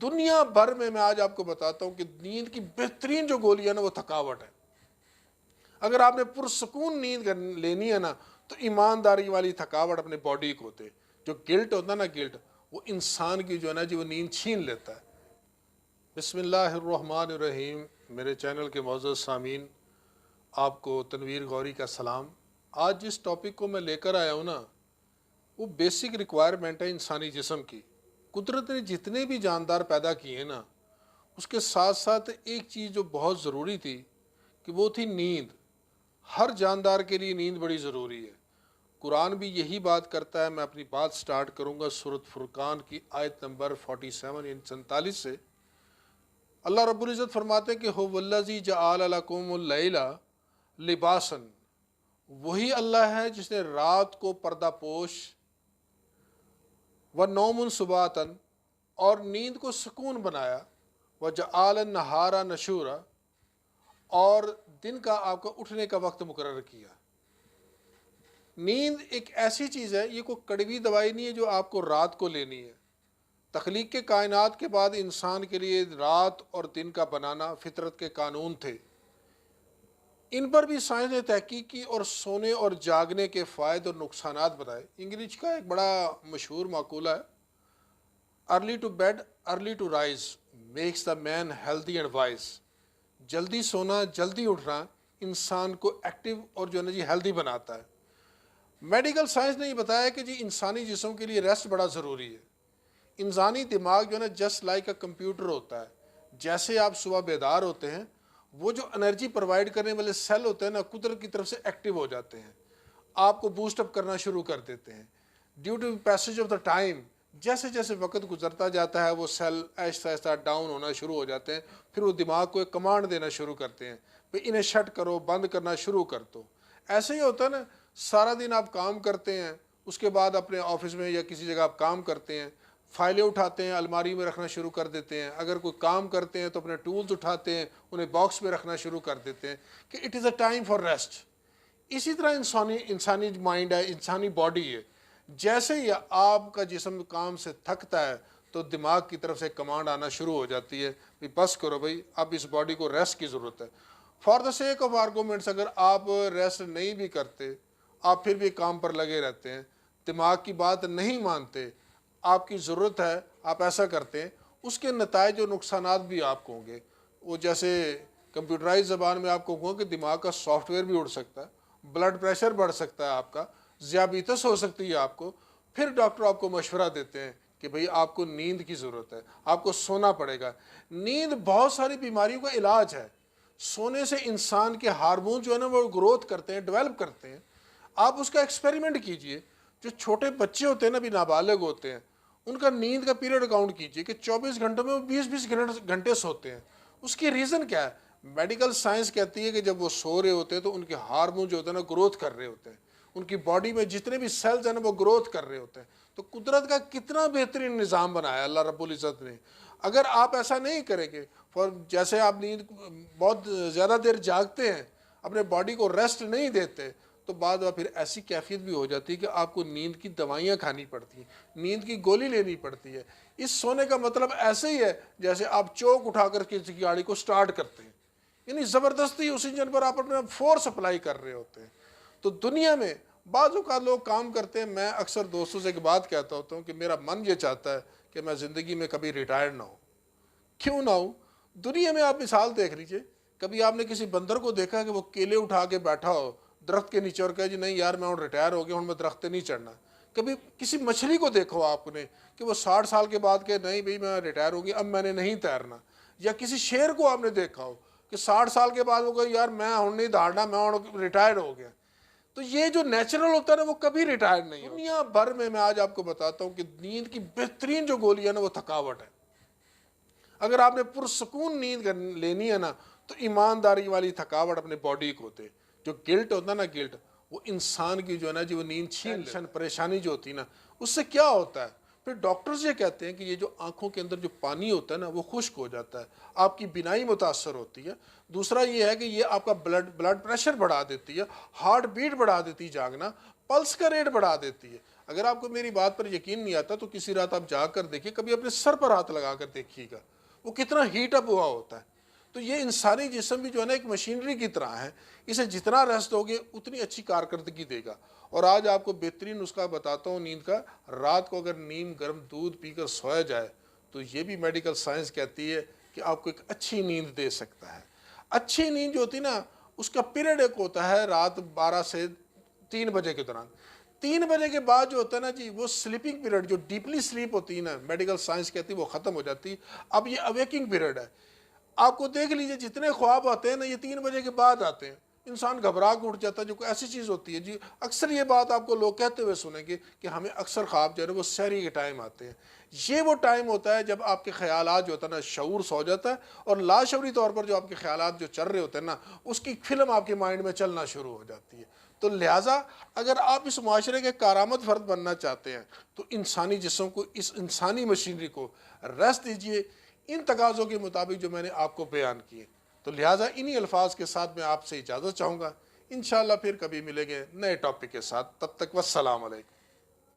دنیا بھر میں آج آپ کو بتاتا ہوں کہ نیند کی بہترین جو گولی ہے نا وہ تھکاوٹ ہے۔ اگر آپ نے پرسکون نیند لینی ہے نا تو ایمانداری والی تھکاوٹ اپنے باڈی کو ہوتے، جو گلٹ ہوتا ہے نا، گلٹ وہ انسان کی جو ہے نا جی وہ نیند چھین لیتا ہے۔ بسم اللہ الرحمن الرحیم۔ میرے چینل کے معزز سامعین، آپ کو تنویر غوری کا سلام۔ آج جس ٹاپک کو میں لے کر آیا ہوں نا وہ بیسک ریکوائرمنٹ ہے انسانی جسم کی۔ قدرت نے جتنے بھی جاندار پیدا کیے ہیں نا اس کے ساتھ ساتھ ایک چیز جو بہت ضروری تھی کہ وہ تھی نیند۔ ہر جاندار کے لیے نیند بڑی ضروری ہے۔ قرآن بھی یہی بات کرتا ہے۔ میں اپنی بات سٹارٹ کروں گا سورۃ فرقان کی آیت نمبر 47 یعنی 47 سے۔ اللہ رب العزت فرماتے ہیں کہ هو الذی جعل لکم اللیل لباسا، وہی اللہ ہے جس نے رات کو پردہ پوش، والنوم سباتا، اور نیند کو سکون بنایا، وجعل النہار نشورا، اور دن کا آپ کا اٹھنے کا وقت مقرر کیا۔ نیند ایک ایسی چیز ہے، یہ کوئی کڑوی دوائی نہیں ہے جو آپ کو رات کو لینی ہے۔ تخلیق کے کائنات کے بعد انسان کے لیے رات اور دن کا بنانا فطرت کے قانون تھے۔ ان پر بھی سائنس نے تحقیق کی اور سونے اور جاگنے کے فائدے اور نقصانات بتائے۔ انگلش کا ایک بڑا مشہور مقولہ ہے، early to bed early to rise makes the man healthy and wise. جلدی سونا جلدی اٹھنا انسان کو ایکٹیو اور جو ہے نا جی ہیلدی بناتا ہے۔ میڈیکل سائنس نے یہ بتایا کہ جی انسانی جسم کے لیے ریسٹ بڑا ضروری ہے۔ انسانی دماغ جو ہے نا جسٹ لائک اے کمپیوٹر ہوتا ہے۔ جیسے آپ صبح بیدار ہوتے ہیں وہ جو انرجی پرووائڈ کرنے والے سیل ہوتے ہیں نا قدرت کی طرف سے ایکٹیو ہو جاتے ہیں، آپ کو بوسٹ اپ کرنا شروع کر دیتے ہیں۔ Due to passage of the time, جیسے جیسے وقت گزرتا جاتا ہے وہ سیل آہستہ آہستہ ڈاؤن ہونا شروع ہو جاتے ہیں، پھر وہ دماغ کو ایک کمانڈ دینا شروع کرتے ہیں کہ انہیں شٹ کرو، بند کرنا شروع کر دو۔ ایسے ہی ہوتا ہے نا، سارا دن آپ کام کرتے ہیں، اس کے بعد اپنے آفس میں یا کسی جگہ آپ کام کرتے ہیں، فائلیں اٹھاتے ہیں الماری میں رکھنا شروع کر دیتے ہیں، اگر کوئی کام کرتے ہیں تو اپنے ٹولز اٹھاتے ہیں انہیں باکس میں رکھنا شروع کر دیتے ہیں کہ it is a time for rest. اسی طرح انسانی مائنڈ ہے، انسانی باڈی ہے۔ جیسے ہی آپ کا جسم کام سے تھکتا ہے تو دماغ کی طرف سے کمانڈ آنا شروع ہو جاتی ہے کہ بس کرو بھائی، اب اس باڈی کو ریسٹ کی ضرورت ہے۔ For the sake of arguments, اگر آپ ریسٹ نہیں بھی کرتے، آپ پھر بھی کام پر لگے رہتے ہیں، دماغ کی بات نہیں مانتے، آپ کی ضرورت ہے آپ ایسا کرتے ہیں، اس کے نتائج اور نقصانات بھی آپ کو ہوں گے۔ وہ جیسے کمپیوٹرائز زبان میں آپ کو کہوں کہ دماغ کا سافٹ ویئر بھی اڑ سکتا ہے، بلڈ پریشر بڑھ سکتا ہے آپ کا، ذیابیطس ہو سکتی ہے آپ کو۔ پھر ڈاکٹر آپ کو مشورہ دیتے ہیں کہ بھئی آپ کو نیند کی ضرورت ہے، آپ کو سونا پڑے گا۔ نیند بہت ساری بیماریوں کا علاج ہے۔ سونے سے انسان کے ہارمون جو ہے نا وہ گروتھ کرتے ہیں، ڈیولپ کرتے ہیں۔ آپ اس کا ایکسپیریمنٹ کیجئے۔ جو چھوٹے بچے ہوتے ہیں نا، بھی نابالغ ہوتے ہیں، ان کا نیند کا پیریڈ اکاؤنٹ کیجئے کہ 24 گھنٹوں میں وہ 20 گھنٹے سوتے ہیں۔ اس کی ریزن کیا ہے؟ میڈیکل سائنس کہتی ہے کہ جب وہ سو رہے ہوتے ہیں تو ان کے ہارمون جو ہوتے ہیں نا گروتھ کر رہے ہوتے ہیں، ان کی باڈی میں جتنے بھی سیلز ہیں نا وہ گروتھ کر رہے ہوتے ہیں۔ تو قدرت کا کتنا بہترین نظام بنایا اللہ رب العزت نے۔ اگر آپ ایسا نہیں کریں گے، جیسے آپ نیند بہت زیادہ دیر جاگتے ہیں، اپنے باڈی کو ریسٹ نہیں دیتے، تو بعد میں پھر ایسی کیفیت بھی ہو جاتی ہے کہ آپ کو نیند کی دوائیاں کھانی پڑتی ہیں، نیند کی گولی لینی پڑتی ہے۔ اس سونے کا مطلب ایسے ہی ہے جیسے آپ چوک اٹھا کر کسی گاڑی کو سٹارٹ کرتے ہیں، یعنی زبردستی اس انجن پر آپ اپنا فورس اپلائی کر رہے ہوتے ہیں۔ تو دنیا میں بعض اوقات لوگ کام کرتے ہیں، میں اکثر دوستوں سے ایک بات کہتا ہوتا ہوں کہ میرا من یہ چاہتا ہے کہ میں زندگی میں کبھی ریٹائر نہ ہوں۔ کیوں نہ ہوں؟ دنیا میں آپ مثال دیکھ لیجئے، کبھی آپ نے کسی بندر کو دیکھا کہ وہ کیلے اٹھا کے بیٹھا ہو درخت کے نیچے اور کہے جی نہیں یار میں ہوں ریٹائر ہو گیا ہوں، میں درخت نہیں چڑھنا۔ کبھی کسی مچھلی کو دیکھو آپ نے کہ وہ 60 سال کے بعد کہ نہیں بھئی میں ریٹائر ہو گیا، اب میں نے نہیں تیرنا۔ یا کسی شیر کو آپ نے دیکھا ہو کہ 60 سال کے بعد وہ کہے یار میں ہوں نہیں دھاڑنا، میں ہوں ریٹائر ہو گیا۔ تو یہ جو نیچرل ہوتا ہے نا وہ کبھی ریٹائر نہیں ہوتا۔ دنیا بھر میں آج آپ کو بتاتا ہوں کہ نیند کی بہترین جو گولی ہے نا وہ تھکاوٹ ہے۔ اگر آپ نے پرسکون نیند لینی ہے نا تو ایمانداری والی تھکاوٹ اپنے باڈی کو ہوتے، جو گلٹ ہوتا ہے نا، گلٹ وہ انسان کی جو ہے نا جی وہ نیند چھین پریشانی جو ہوتی ہے نا اس سے کیا ہوتا ہے؟ پھر ڈاکٹرز یہ کہتے ہیں کہ یہ جو آنکھوں کے اندر جو پانی ہوتا ہے نا وہ خشک ہو جاتا ہے، آپ کی بینائی متاثر ہوتی ہے۔ دوسرا یہ ہے کہ یہ آپ کا بلڈ پریشر بڑھا دیتی ہے، ہارٹ بیٹ بڑھا دیتی ہے، جاگنا پلس کا ریٹ بڑھا دیتی ہے۔ اگر آپ کو میری بات پر یقین نہیں آتا تو کسی رات آپ جا کر دیکھیے، کبھی اپنے سر پر ہاتھ لگا کر دیکھیے گا وہ کتنا ہیٹ اپ ہوا ہوتا ہے۔ تو یہ انسانی جسم بھی جو ہے نا ایک مشینری کی طرح ہے، اسے جتنا ریسٹ ہوگے اتنی اچھی کارکردگی دے گا۔ اور آج آپ کو بہترین نسخہ بتاتا ہوں نیند کا، رات کو اگر نیم گرم دودھ پی کر سویا جائے تو یہ بھی میڈیکل سائنس کہتی ہے کہ آپ کو ایک اچھی نیند دے سکتا ہے۔ اچھی نیند جو ہوتی ہے نا، اس کا پیریڈ ایک ہوتا ہے رات 12 سے 3 بجے کے دوران۔ 3 بجے کے بعد جو ہوتا ہے نا جی، وہ سلیپنگ پیریڈ جو ڈیپلی سلیپ ہوتی ہے نا، میڈیکل سائنس کہتی ہے وہ ختم ہو جاتی ہے۔ اب یہ اویکنگ پیریڈ ہے۔ آپ کو دیکھ لیجئے جتنے خواب آتے ہیں نا، یہ 3 بجے کے بعد آتے ہیں۔ انسان گھبرا کے اٹھ جاتا ہے، جو کوئی ایسی چیز ہوتی ہے جی۔ اکثر یہ بات آپ کو لوگ کہتے ہوئے سنیں گے کہ ہمیں اکثر خواب جو ہے وہ سحری کے ٹائم آتے ہیں۔ یہ وہ ٹائم ہوتا ہے جب آپ کے خیالات جو ہوتا ہے نا، شعور سو جاتا ہے، اور لاشعوری طور پر جو آپ کے خیالات جو چل رہے ہوتے ہیں نا، اس کی فلم آپ کے مائنڈ میں چلنا شروع ہو جاتی ہے۔ تو لہٰذا اگر آپ اس معاشرے کے کارآمد فرد بننا چاہتے ہیں تو انسانی جسم کو، اس انسانی مشینری کو ریسٹ دیجئے، ان تقاضوں کے مطابق جو میں نے آپ کو بیان کیے۔ تو لہٰذا انہی الفاظ کے ساتھ میں آپ سے اجازت چاہوں گا، انشاءاللہ پھر کبھی ملیں گے نئے ٹاپک کے ساتھ، تب تک والسلام علیکم۔